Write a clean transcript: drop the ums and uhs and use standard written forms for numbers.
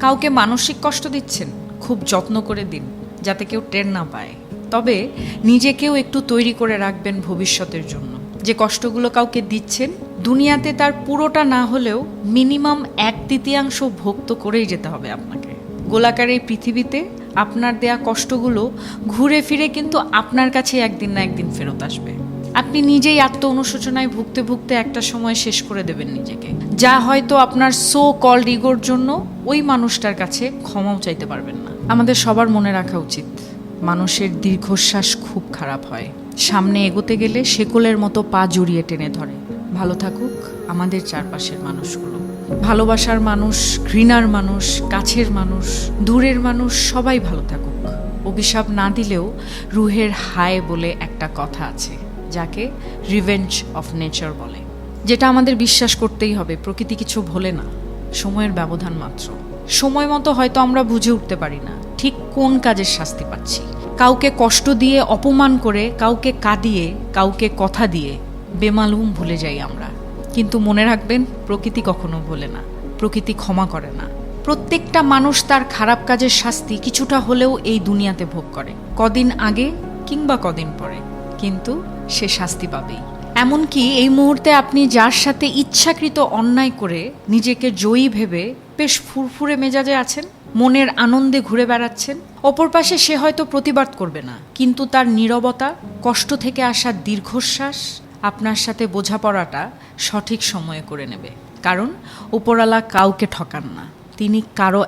কাউকে মানসিক কষ্ট দিচ্ছেন, খুব যত্ন করে দিন যাতে কেউ টের না পায়। তবে নিজেকেও একটু তৈরি করে রাখবেন ভবিষ্যতের জন্য। যে কষ্টগুলো কাউকে দিচ্ছেন, দুনিয়াতে তার পুরোটা না হলেও মিনিমাম 1/3 ভোগ তো করেই যেতে হবে আপনাকে। গোলাকার এই পৃথিবীতে আপনার দেয়া কষ্টগুলো ঘুরে ফিরে কিন্তু আপনার কাছে একদিন না একদিন ফেরত আসবে। আপনি নিজেই আত্ম অনুশোচনায় ভুগতে ভুগতে একটা সময় শেষ করে দেবেন নিজেকে, যা হয়তো আপনার সো কল্ড ইগোর জন্য ওই মানুষটার কাছে ক্ষমাও চাইতে পারবেন না। আমাদের সবার মনে রাখা উচিত, মানুষের দীর্ঘশ্বাস খুব খারাপ হয়। সামনে এগোতে গেলে শেকলের মতো পা জড়িয়ে টেনে ধরে। ভালো থাকুক আমাদের চারপাশের মানুষগুলো। ভালোবাসার মানুষ, ঘৃণার মানুষ, কাছের মানুষ, দূরের মানুষ সবাই ভালো থাকুক। অভিশাপ না দিলেও রুহের হায় বলে একটা কথা আছে, যাকে রিভেঞ্জ অফ নেচার বলে, যেটা আমাদের বিশ্বাস করতেই হবে। প্রকৃতি কিছু ভোলে না, সময়ের ব্যবধান মাত্র। সময় মতো হয়তো আমরা বুঝে উঠতে পারি না ঠিক কোন কাজের শাস্তি পাচ্ছি। কাউকে কষ্ট দিয়ে, অপমান করে, কাউকে কাঁদিয়ে, কাউকে কথা দিয়ে বেমালুম ভুলে যাই আমরা। কিন্তু মনে রাখবেন, প্রকৃতি কখনো ভোলে না, প্রকৃতি ক্ষমা করে না। প্রত্যেকটা মানুষ তার খারাপ কাজের শাস্তি কিছুটা হলেও এই দুনিয়াতে ভোগ করে, কদিন আগে কিংবা কদিন পরে, কিন্তু সে শাস্তি পাবেই। এমনকি এই মুহূর্তে আপনি যার সাথে ইচ্ছাকৃত অন্যায় করে নিজেকে জয়ী ভেবে বেশ ফুরফুরে মেজাজে আছেন, মনের আনন্দে ঘুরে বেড়াচ্ছেন, অপর পাশে সে হয়তো প্রতিবাদ করবে না, কিন্তু তার নীরবতা, কষ্ট থেকে আসা দীর্ঘশ্বাস আপনার সাথে বোঝাপড়াটা সঠিক সময়ে করে নেবে। কারণ উপরওয়ালা কাউকে ঠকান না, তিনি কারো